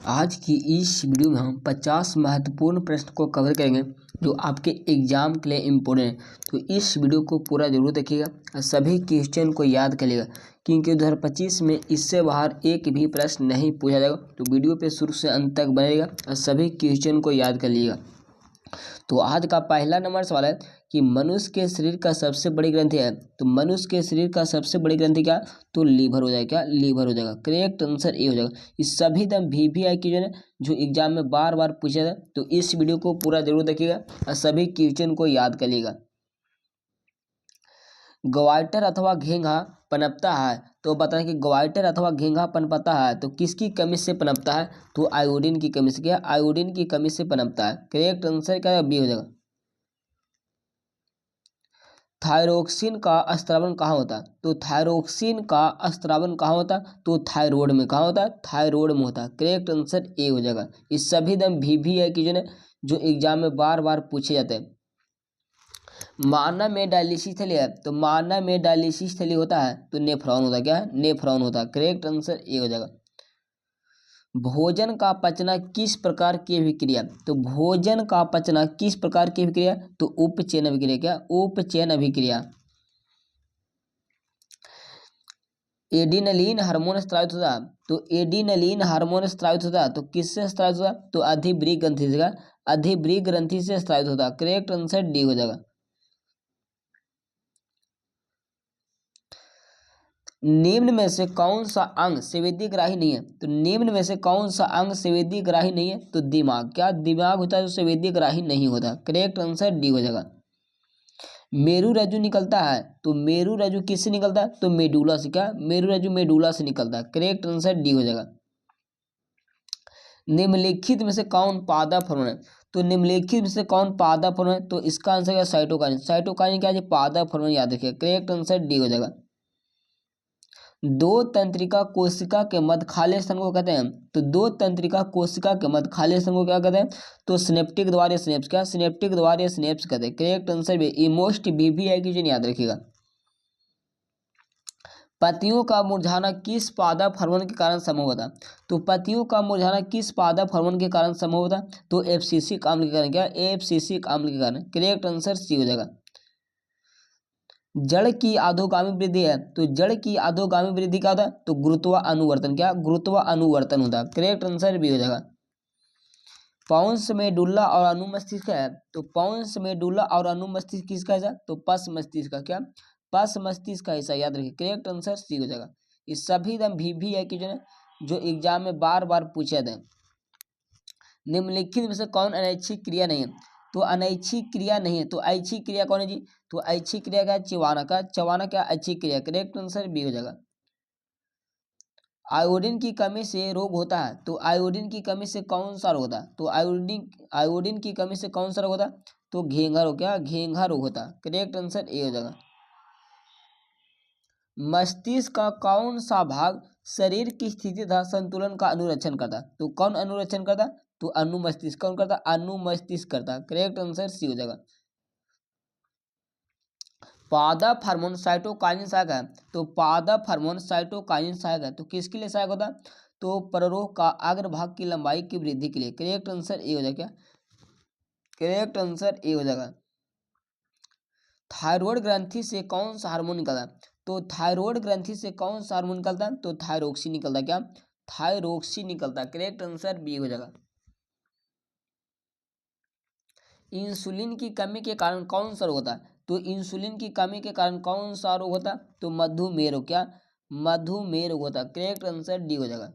आज की इस वीडियो में हम 50 महत्वपूर्ण प्रश्न को कवर करेंगे जो आपके एग्जाम के लिए इम्पोर्टेंट है। तो इस वीडियो को पूरा जरूर देखिएगा और सभी क्वेश्चन को याद करिएगा, क्योंकि 2025 में इससे बाहर एक भी प्रश्न नहीं पूछा जाएगा। तो वीडियो पे शुरू से अंत तक बनेगा और सभी क्वेश्चन को याद कर लीजिएगा। तो आज का पहला नंबर सवाल है कि मनुष्य के शरीर का सबसे बड़ी ग्रंथि है। तो मनुष्य के शरीर का सबसे बड़ी ग्रंथि क्या? तो लीवर हो जाएगा। क्या? लीवर हो जाएगा। करेक्ट आंसर ए हो जाएगा। इस सभी दम VVI की जो एग्जाम में बार बार पूछा जाए, तो इस वीडियो को पूरा जरूर देखिएगा और सभी क्वेश्चन को याद करिएगा। ग्वाइटर अथवा घेंघा पनपता है। तो बताएं कि ग्वाइटर अथवा घेंघा पनपता है तो किसकी कमी से पनपता है? तो आयोडीन की कमी से। क्या? आयोडीन की कमी से पनपता है। करेक्ट आंसर क्या? बी हो जाएगा। थायरोक्सिन का स्त्रावन कहाँ होता है? तो थायरोक्सिन का स्त्रावन कहाँ होता है? तो थायराइड में। कहाँ होता है? थायराइड में होता है। करेक्ट आंसर ए हो जाएगा। इस सभी दम VVI की जो एग्जाम में बार बार पूछे जाते हैं। मानव में डायलिसिस थैली है। तो मानव में डायलिसिस थैली होता है तो नेफ्रॉन होता है। क्या है? नेफ्रॉन होता है। करेक्ट आंसर ए हो जाएगा। भोजन का पचना किस प्रकार की अभिक्रिया? तो भोजन का पचना किस प्रकार की अभिक्रिया? तो उपचयन अभिक्रिया। क्या? उपचयन अभिक्रिया। एडिनलिन हार्मोन स्रावित होता है। तो एडिनलिन हार्मोन स्रावित होता है तो किससे स्रावित होता है? तो अधिवृक्क ग्रंथि से। अधिवृक्क ग्रंथि से स्रावित होता है। करेक्ट आंसर डी हो जाएगा। निम्न में से कौन सा अंग संवेदीग्राही नहीं है? तो निम्न में से कौन सा अंग संवेदीग्राही नहीं है? तो दिमाग। क्या? दिमाग होता है जो संवेदीग्राही नहीं होता। करेक्ट आंसर डी हो जाएगा। मेरु रज्जु निकलता है। तो मेरु रज्जु किससे निकलता है? तो मेडुला से। क्या? मेरु रज्जु मेडुला से निकलता है। करेक्ट आंसर डी हो जाएगा। निम्नलिखित में से कौन पादप हार्मोन है? तो निम्नलिखित में से कौन पादप हार्मोन है? तो इसका आंसर क्या? साइटोकाइन। साइटोकाइन क्या है? पादप हार्मोन। याद रखिए। करेक्ट आंसर डी हो जाएगा। दो तंत्रिका कोशिका के मध्य खाली स्थान को कहते हैं। तो दो तंत्रिका कोशिका के मध्य खाली स्थान को क्या कहते हैं? तो सिनेप्टिक द्वार या सिनेप्स। क्या? सिनेप्टिक द्वार या सिनेप्स कहते हैं। करेक्ट आंसर भी ई मोस्ट VVI की याद रखिएगा। पत्तियों का मुरझाना किस पादप हार्मोन के कारण संभव होता है? तो पत्तियों का मुरझाना किस पादप हार्मोन के कारण संभव होता है? तो एब्सिसिक अम्ल के कारण। क्या? एब्सिसिक अम्ल के कारण। करेक्ट आंसर सी हो जाएगा। जड़ की अधोगामी वृद्धि है। तो जड़ की अधोगामी वृद्धि क्या होता है? तो गुरुत्वानुवर्तन। क्या? गुरुत्वानुवर्तन होता है। करेक्ट आंसर भी हो जाएगा। पौंस मेडुल्ला और अनुमस्तिष्क है। तो पौंस मेडुल्ला और अनुमस्तिष्क किसका हिस्सा? तो पस मस्तिष्क का। क्या? पस मस्तिष्क का हिस्सा। याद रखिए। करेक्ट आंसर सी हो जाएगा। इस सभी दम VVI की जो एग्जाम में बार बार पूछे जाते हैं। निम्नलिखित में से कौन अनैच्छिक क्रिया नहीं है? तो अनैच्छिक क्रिया नहीं है तो ऐच्छिक क्रिया कौन है जी? तो ऐच्छिक क्रिया क्या? चबाना। का चबाना क्या? ऐच्छिक क्रिया। करेक्ट आंसर बी हो जाएगा। आयोडीन की कमी से रोग होता है। तो आयोडीन की कमी से कौन सा रोग होता है? तो आयोडीन की कमी से कौन सा रोग होता है? तो घेंघा रोग। क्या? घेंघा रोग होता है। करेक्ट आंसर ए हो जाएगा। मस्तिष्क का कौन सा भाग शरीर की स्थिति तथा संतुलन का अनुरक्षण करता है? तो कौन अनुरक्षण करता है? तो अनुमस्तिष्क। कौन करता है? अनुमस्तिष्क करता है। करेक्ट आंसर सी हो जाएगा। पादप हार्मोन साइटोकाइनिन सहायक है। तो पादप हार्मोन साइटोकाइनिन सहायक है तो किसके लिए सहायक होता है? तो प्ररोह का अग्रभाग की लंबाई की वृद्धि के लिए। करेक्ट आंसर ए हो जाएगा। क्या? करेक्ट आंसर ए हो जाएगा। थायराइड ग्रंथि से कौन सा हार्मोन निकलता है? तो थायराइड ग्रंथि से कौन सा हार्मोन निकलता है? तो थायरोक्सिन निकलता है। क्या? थायरोक्सिन निकलता है। करेक्ट आंसर बी हो जाएगा। इंसुलिन की कमी के कारण कौन सा रोग होता है? तो इंसुलिन की कमी के कारण कौन सा रोग होता है? तो मधुमेह रोग। क्या? मधुमेह रोग होता है। करेक्ट आंसर डी हो जाएगा।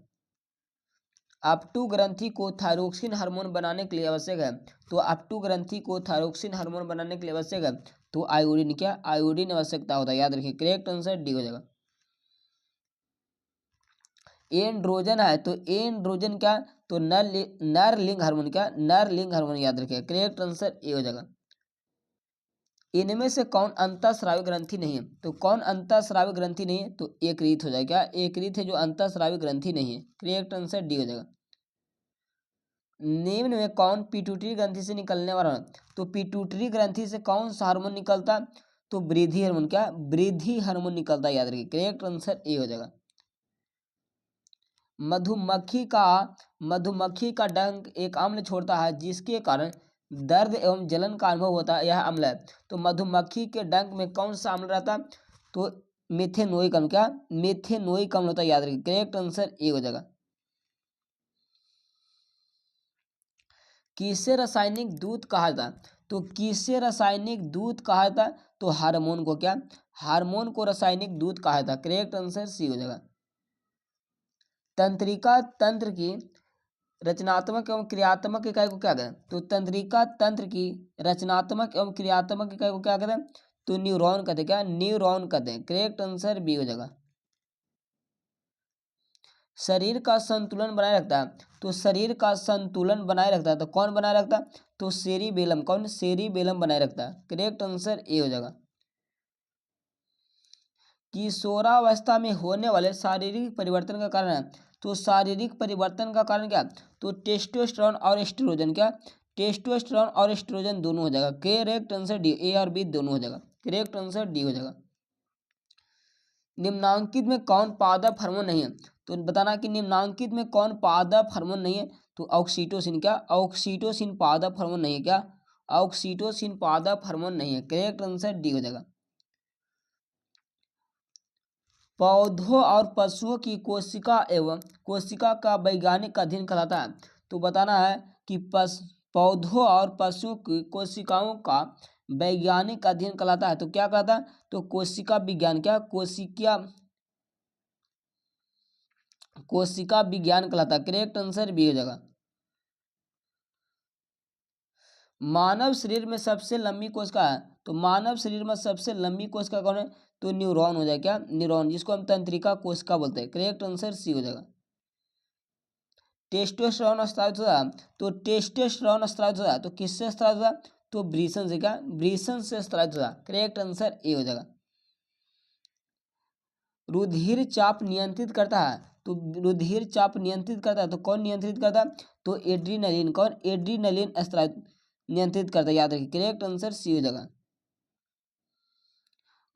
अपटू ग्रंथि को थायरोक्सिन हार्मोन बनाने के लिए आवश्यक है। तो अपटू ग्रंथि को थायरोक्सिन हार्मोन बनाने के लिए आवश्यक है तो आयोडीन। क्या? आयोडीन आवश्यकता होता है। याद रखिए। करेक्ट आंसर डी हो जाएगा। एंड्रोजन है। तो एंड्रोजन क्या? तो नर लिंग हार्मोन। क्या? नर लिंग हार्मोन। याद रखिए। करेक्ट आंसर ए हो जाएगा। इनमें से कौन अंतःस्रावी ग्रंथि नहीं है? तो कौन अंतःस्रावी ग्रंथि नहीं है? तो एकरीत हो जाएगा। क्या? एकरीत है जो अंतःस्रावी ग्रंथि नहीं है। करेक्ट आंसर डी हो जाएगा। निम्न में कौन पिट्यूटरी ग्रंथि से निकलने वाला है? तो पिट्यूटरी ग्रंथि से कौन सा हार्मोन निकलता? तो वृद्धि हार्मोन। क्या? वृद्धि हार्मोन निकलता है। याद रखिए। करेक्ट आंसर ए हो जाएगा। मधुमक्खी का डंक एक अम्ल छोड़ता है जिसके कारण दर्द एवं जलन का अनुभव होता है, यह अम्ल है। तो मधुमक्खी के डंक में कौन सा अम्ल रहता है? तो मेथेनोइक अम्ल। क्या? मेथेनोइक अम्ल होता है, याद रखिए। करेक्ट आंसर ए हो जाएगा। किसे रासायनिक दूत कहा जाता है? तो किसे रासायनिक दूत कहा जाता है? तो हार्मोन को। क्या? हार्मोन को रासायनिक दूत कहा जाता है। करेक्ट आंसर सी हो जाएगा। तंत्रिका तंत्र की रचनात्मक एवं क्रियात्मक इकाई को क्या कहते हैं? तो तंत्रिका तंत्र की रचनात्मक एवं क्रियात्मक इकाई को क्या कहते हैं? तो न्यूरॉन कहते हैं। क्या? न्यूरॉन कहते हैं। करेक्ट आंसर बी हो जाएगा। शरीर का संतुलन बनाए रखता है। तो शरीर का संतुलन बनाए रखता है तो कौन बनाए रखता है? तो सेरिबेलम। कौन? सेरिबेलम बनाए रखता है। करेक्ट आंसर ए हो जाएगा। किशोरावस्था में होने वाले शारीरिक परिवर्तन का कारण है। तो शारीरिक परिवर्तन का कारण क्या? तो टेस्टोस्टेरोन और एस्ट्रोजन। क्या? टेस्टोस्टेरोन और एस्ट्रोजन दोनों हो जाएगा। Correct answer D. ए और बी दोनों हो जाएगा। करेक्ट आंसर डी हो जाएगा। निम्नांकित में कौन पादप हार्मोन नहीं है? तो बताना कि निम्नांकित में कौन पादप हार्मोन नहीं है? तो ऑक्सीटोसिन। क्या? ऑक्सीटोसिन पादप हार्मोन नहीं है। क्या? ऑक्सीटोसिन पादप हार्मोन नहीं है। करेक्ट आंसर डी हो जाएगा। पौधों और पशुओं की कोशिका एवं कोशिका का वैज्ञानिक अध्ययन कहलाता है। तो बताना है कि पौधों और पशुओं की कोशिकाओं का वैज्ञानिक अध्ययन कहलाता है। तो क्या कहलाता है? तो कोशिका विज्ञान। क्या? कोशिका विज्ञान कहलाता है। करेक्ट आंसर बी हो जाएगा। मानव शरीर में सबसे लंबी कोशिका है। तो मानव शरीर में सबसे लंबी कोशिका कौन है? तो न्यूरॉन हो जाएगा। क्या? न्यूरॉन, जिसको हम तंत्रिका कोशिका बोलते हैं। करेक्ट आंसर सी हो जाएगा। टेस्टोस्टेरोन स्रावित होता है। तो टेस्टोस्टेरोन स्रावित होता है तो किससे स्रावित होता है? तो वृषण से। क्या? वृषण से स्रावित होता है। करेक्ट आंसर ए हो जाएगा। रुधिर चाप नियंत्रित करता है। तो रुधिर चाप नियंत्रित करता है तो कौन नियंत्रित करता है? तो एड्रीनलिन। कौन? एड्रीनलिन स्रावित नियंत्रित करता है। याद रखिए। करेक्ट आंसर सी हो जाएगा।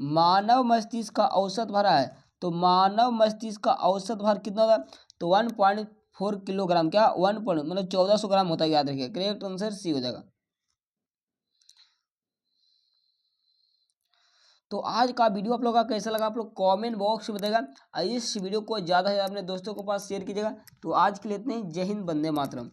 मानव मस्तिष्क का औसत भार है। तो मानव मस्तिष्क का औसत भार कितना होता है? तो 1.4 किलोग्राम। क्या? 1 मतलब 1400 ग्राम होता है। याद रखिए। करेक्ट आंसर सी हो जाएगा। तो आज का वीडियो आप लोग का कैसा लगा आप लोग कमेंट बॉक्स में बताएगा। इस वीडियो को ज़्यादा से ज़्यादा अपने दोस्तों के पास शेयर कीजिएगा। तो आज के लिए इतने ही। जय हिंद, वंदे मातरम।